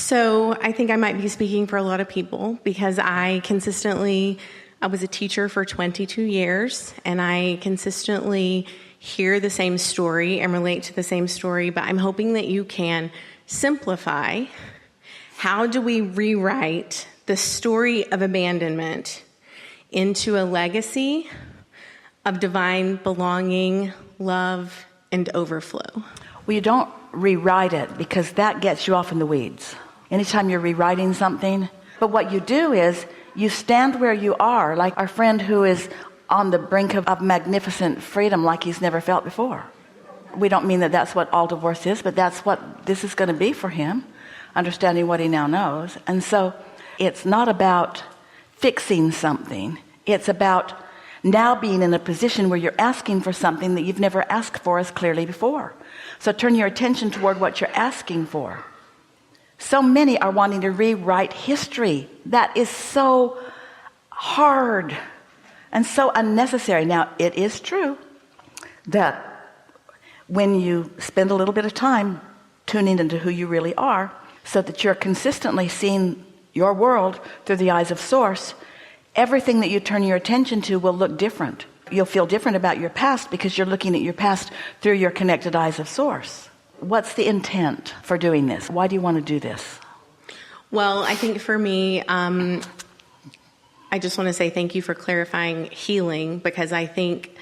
So I think I might be speaking for a lot of people because I was a teacher for 22 years, and I consistently hear the same story and relate to the same story, but I'm hoping that you can simplify. How do we rewrite the story of abandonment into a legacy of divine belonging, love, and overflow? Well, you don't rewrite it because that gets you off in the weeds. Anytime you're rewriting something. But what you do is you stand where you are, like our friend who is on the brink of magnificent freedom like he's never felt before. We don't mean that that's what all divorce is, but that's what this is going to be for him, understanding what he now knows. And so it's not about fixing something. It's about now being in a position where you're asking for something that you've never asked for as clearly before. So turn your attention toward what you're asking for. So many are wanting to rewrite history. That is so hard and so unnecessary. Now, it is true that when you spend a little bit of time tuning into who you really are, so that you're consistently seeing your world through the eyes of Source, everything that you turn your attention to will look different. You'll feel different about your past because you're looking at your past through your connected eyes of Source. What's the intent for doing this? Why do you want to do this? Well, I think for me, I just want to say thank you for clarifying healing, because I think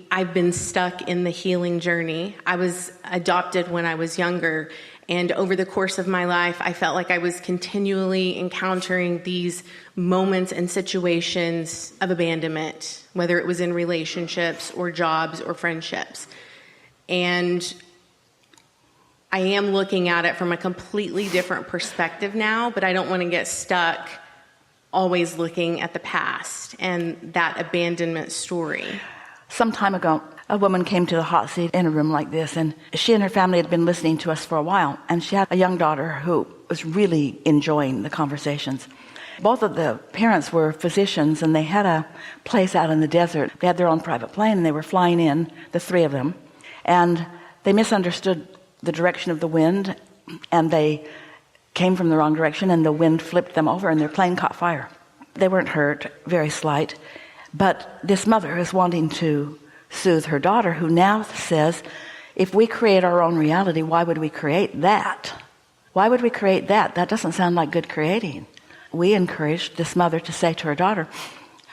I've been stuck in the healing journey. I was adopted when I was younger, and over the course of my life, I felt like I was continually encountering these moments and situations of abandonment, whether it was in relationships or jobs or friendships. And I am looking at it from a completely different perspective now, but I don't want to get stuck always looking at the past and that abandonment story. Some time ago, a woman came to the hot seat in a room like this, and she and her family had been listening to us for a while, and she had a young daughter who was really enjoying the conversations. Both of the parents were physicians, and they had a place out in the desert. They had their own private plane, and they were flying in, the three of them, and they misunderstood the direction of the wind, and they came from the wrong direction, and the wind flipped them over, and their plane caught fire. They weren't hurt, very slight, but this mother is wanting to soothe her daughter, who now says, if we create our own reality, why would we create that? Why would we create that? That doesn't sound like good creating. We encouraged this mother to say to her daughter,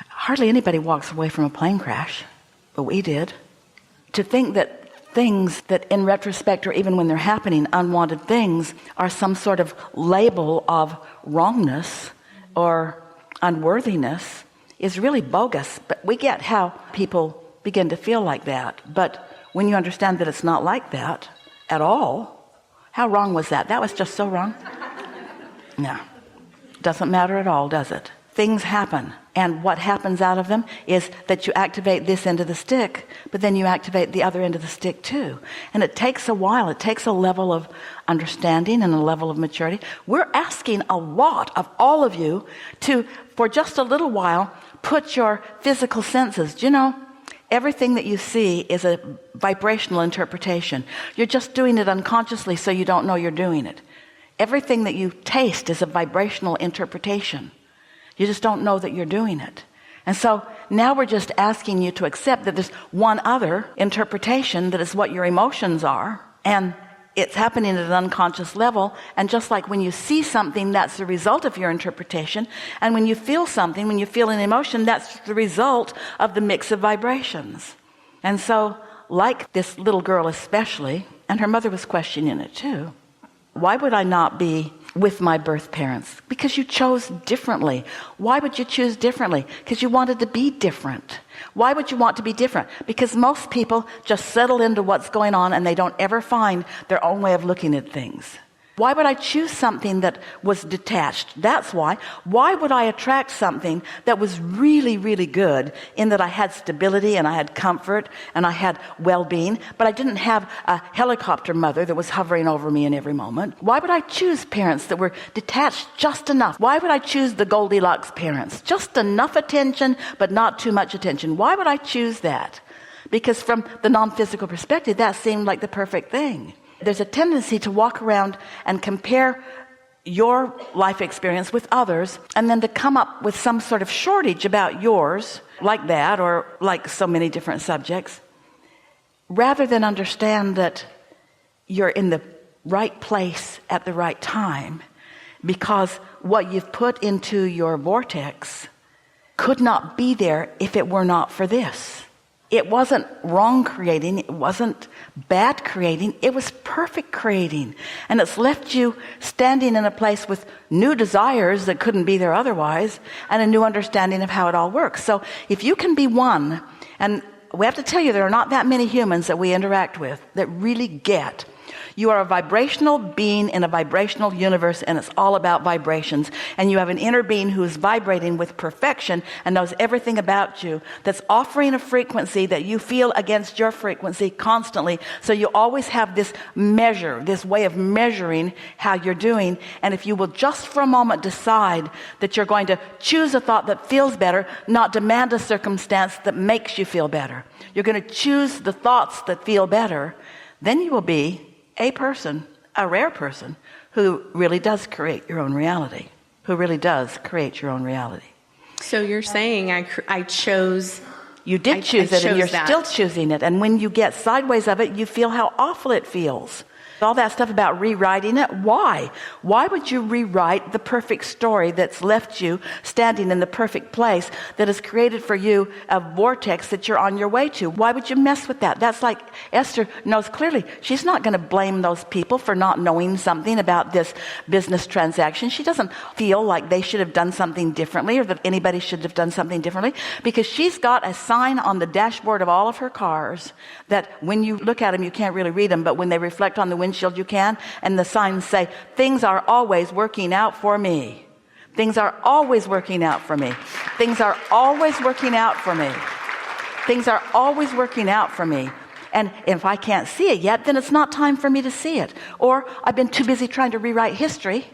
hardly anybody walks away from a plane crash, but we did. To think that things that in retrospect, or even when they're happening, unwanted things, are some sort of label of wrongness or unworthiness is really bogus. But we get how people begin to feel like that. But when you understand that it's not like that at all, how wrong was that? That was just so wrong. No, doesn't matter at all, does it? Things happen, and what happens out of them is that you activate this end of the stick, but then you activate the other end of the stick too. And it takes a while. It takes a level of understanding and a level of maturity. We're asking a lot of all of you to, for just a little while, put your physical senses. Do you know, everything that you see is a vibrational interpretation. You're just doing it unconsciously, so you don't know you're doing it. Everything that you taste is a vibrational interpretation. You just don't know that you're doing it. And so now we're just asking you to accept that there's one other interpretation that is what your emotions are, and it's happening at an unconscious level. And just like when you see something, that's the result of your interpretation. And when you feel something, when you feel an emotion, that's the result of the mix of vibrations. And so, like this little girl especially, and her mother was questioning it too, why would I not be with my birth parents? Because you chose differently. Why would you choose differently? Because you wanted to be different. Why would you want to be different? Because most people just settle into what's going on and they don't ever find their own way of looking at things. Why would I choose something that was detached? That's why. Why would I attract something that was really, really good in that I had stability and I had comfort and I had well-being, but I didn't have a helicopter mother that was hovering over me in every moment? Why would I choose parents that were detached just enough? Why would I choose the Goldilocks parents? Just enough attention, but not too much attention. Why would I choose that? Because from the non-physical perspective, that seemed like the perfect thing. There's a tendency to walk around and compare your life experience with others, and then to come up with some sort of shortage about yours, like that, or like so many different subjects, rather than understand that you're in the right place at the right time, because what you've put into your vortex could not be there if it were not for this. It wasn't wrong creating, it wasn't bad creating, it was perfect creating. And it's left you standing in a place with new desires that couldn't be there otherwise, and a new understanding of how it all works. So if you can be one, and we have to tell you there are not that many humans that we interact with that really get. You are a vibrational being in a vibrational universe, and it's all about vibrations. And you have an inner being who is vibrating with perfection and knows everything about you, that's offering a frequency that you feel against your frequency constantly. So you always have this measure, this way of measuring how you're doing. And if you will just for a moment decide that you're going to choose a thought that feels better, not demand a circumstance that makes you feel better, you're going to choose the thoughts that feel better, then you will be a person, a rare person, who really does create your own reality, who really does create your own reality. So you're saying I chose... You did choose it, and you're that. still choosing it. And when you get sideways of it, you feel how awful it feels. All that stuff about rewriting it, why? Why would you rewrite the perfect story that's left you standing in the perfect place that has created for you a vortex that you're on your way to? Why would you mess with that? That's like Esther knows clearly. She's not going to blame those people for not knowing something about this business transaction. She doesn't feel like they should have done something differently, or that anybody should have done something differently, because she's got a sign on the dashboard of all of her cars that when you look at them, you can't really read them, but when they reflect on the windshield, you can, and the signs say, things are always working out for me. Things are always working out for me. Things are always working out for me. Things are always working out for me. And if I can't see it yet, then it's not time for me to see it. Or I've been too busy trying to rewrite history.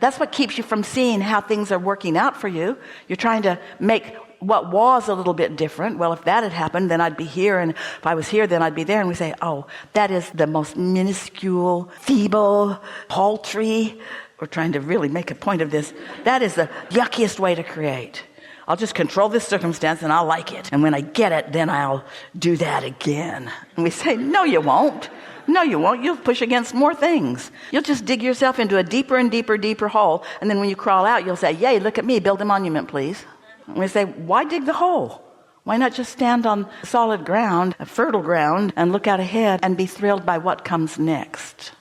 That's what keeps you from seeing how things are working out for you. You're trying to make what was a little bit different. Well, if that had happened, then I'd be here, and if I was here, then I'd be there. And we say, oh, that is the most minuscule, feeble, paltry. We're trying to really make a point of this. That is the yuckiest way to create. I'll just control this circumstance and I'll like it. And when I get it, then I'll do that again. And we say, no, you won't. No, you won't. You'll push against more things. You'll just dig yourself into a deeper and deeper, deeper hole. And then when you crawl out, you'll say, yay, look at me, build a monument, please. And we say, why dig the hole? Why not just stand on solid ground, a fertile ground, and look out ahead and be thrilled by what comes next?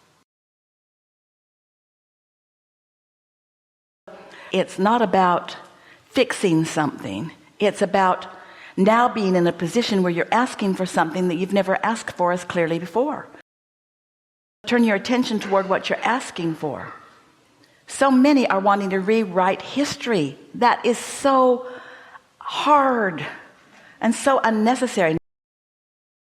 It's not about fixing something. It's about now being in a position where you're asking for something that you've never asked for as clearly before. Turn your attention toward what you're asking for. So many are wanting to rewrite history. That is so hard and so unnecessary.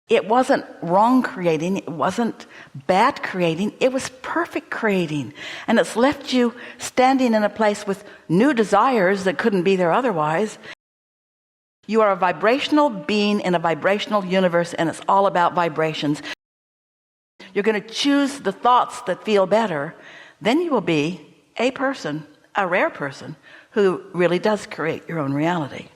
It wasn't wrong creating, it wasn't bad creating, it was perfect creating. And it's left you standing in a place with new desires that couldn't be there otherwise. You are a vibrational being in a vibrational universe, and it's all about vibrations. You're going to choose the thoughts that feel better, then you will be a person, a rare person, who really does create your own reality.